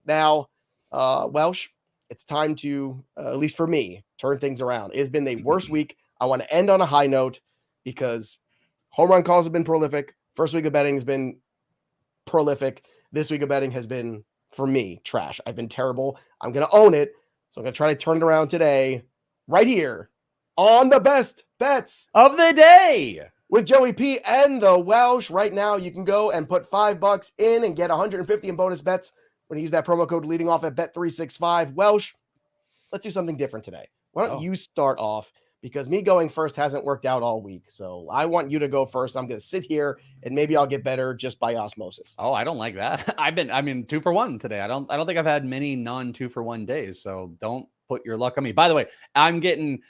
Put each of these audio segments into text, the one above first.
Now, Welsh, it's time to, at least for me, turn things around. It has been the worst week. I want to end on a high note because home run calls have been prolific. First week of betting has been prolific. This week of betting has been, for me, trash. I've been terrible. I'm going to own it. So I'm going to try to turn it around today, right here, on the best bets of the day with Joey P and the Welsh. Right now, you can go and put $5 in and get 150 in bonus bets when you use that promo code leading off at bet365. Welsh, let's do something different today. Why don't you start off? Because me going first hasn't worked out all week. So I want you to go first. I'm going to sit here and maybe I'll get better just by osmosis. Oh, I don't like that. I mean, 2 for 1 today. I don't think I've had many non 2 for 1 days. So don't put your luck on me. By the way, I'm getting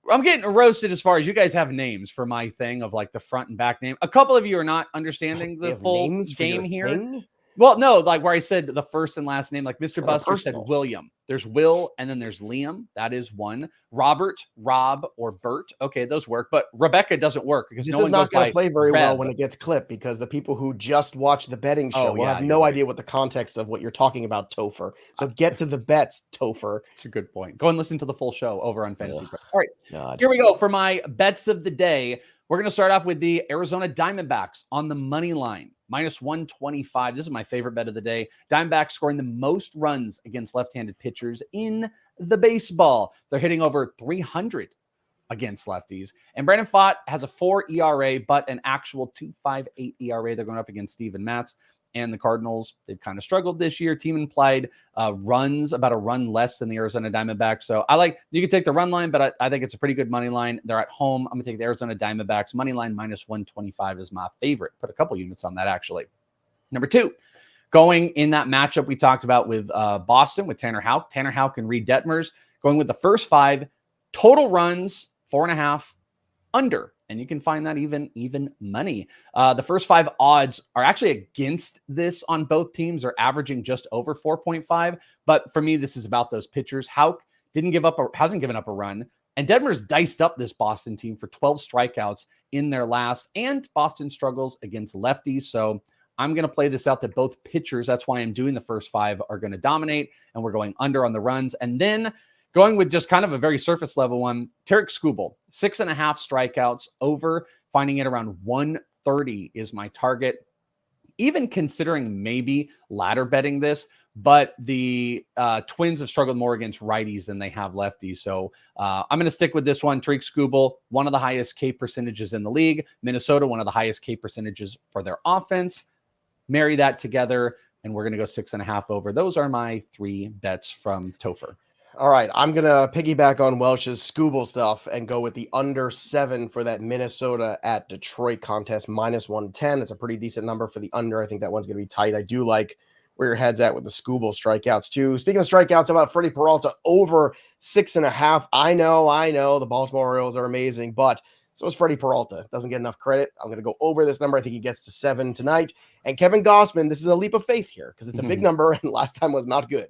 roasted as far as you guys have names for my thing of like the front and back name. A couple of you are not understanding the full game here. Thing? Well, no, like where I said the first and last name, like Mr. Buster said William. There's Will, and then there's Liam. That is one. Robert, Rob, or Bert. Okay, those work. But Rebecca doesn't work because this no one goes by This is not going to play very Rev. well when it gets clipped because the people who just watch the betting show will have no idea what the context of what you're talking about, Topher. So get to the bets, Topher. That's a good point. Go and listen to the full show over on Fantasy. All right, here we go for my bets of the day. We're going to start off with the Arizona Diamondbacks on the money line. -125. This is my favorite bet of the day. Diamondbacks scoring the most runs against left-handed pitchers in the baseball. They're hitting over 300 against lefties. And Brandon Pfaadt has a 4 ERA, but an actual 2.58 ERA. They're going up against Steven Matz and the Cardinals. They've kind of struggled this year. Team implied runs about a run less than the Arizona Diamondbacks. So you can take the run line, but I think it's a pretty good money line. They're at home. I'm going to take the Arizona Diamondbacks. Money line -125 is my favorite. Put a couple units on that, actually. Number 2, going in that matchup we talked about with Boston with Tanner Houck. Tanner Houck and Reed Detmers going with the first 5 total runs, 4.5 under. And you can find that even money. The first 5 odds are actually against this on both teams. They're averaging just over 4.5. But for me, this is about those pitchers. Houck hasn't given up a run. And Detmers diced up this Boston team for 12 strikeouts in their last. And Boston struggles against lefties. So I'm going to play this out that both pitchers, that's why I'm doing the first 5, are going to dominate. And we're going under on the runs. And then going with just kind of a very surface level one, Tarek Skubal, 6.5 strikeouts over, finding it around 130 is my target. Even considering maybe ladder betting this, but the Twins have struggled more against righties than they have lefties. So I'm going to stick with this one. Tarek Skubal, one of the highest K percentages in the league. Minnesota, one of the highest K percentages for their offense. Marry that together, and we're going to go 6.5 over. Those are my 3 bets from Topher. All right, I'm going to piggyback on Welsh's Skubal stuff and go with the under 7 for that Minnesota at Detroit contest, -110. It's a pretty decent number for the under. I think that one's going to be tight. I do like where your head's at with the Skubal strikeouts too. Speaking of strikeouts, how about Freddie Peralta over 6.5? I know the Baltimore Orioles are amazing, but so is Freddie Peralta. Doesn't get enough credit. I'm going to go over this number. I think he gets to 7 tonight. And Kevin Gausman, this is a leap of faith here because it's a big number and last time was not good.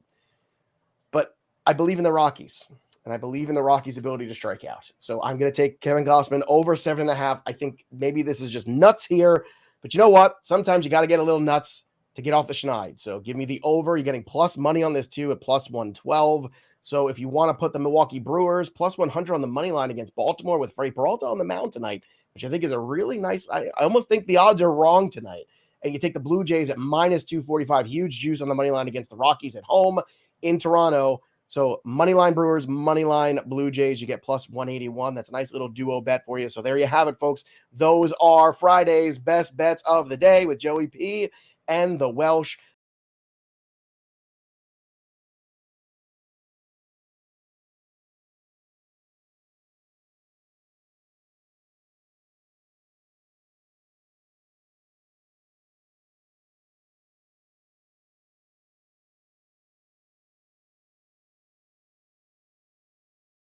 But I believe in the Rockies, and I believe in the Rockies' ability to strike out. So I'm going to take Kevin Gausman over 7.5. I think maybe this is just nuts here, but you know what? Sometimes you got to get a little nuts to get off the schneid. So give me the over. You're getting plus money on this too at +112. So if you want to put the Milwaukee Brewers +100 on the money line against Baltimore with Freddie Peralta on the mound tonight, which I think is a really nice, I almost think the odds are wrong tonight. And you take the Blue Jays at -245, huge juice on the money line against the Rockies at home in Toronto. So moneyline Brewers, moneyline Blue Jays, you get +181. That's a nice little duo bet for you. So there you have it, folks. Those are Friday's best bets of the day with Joey P and the Welsh.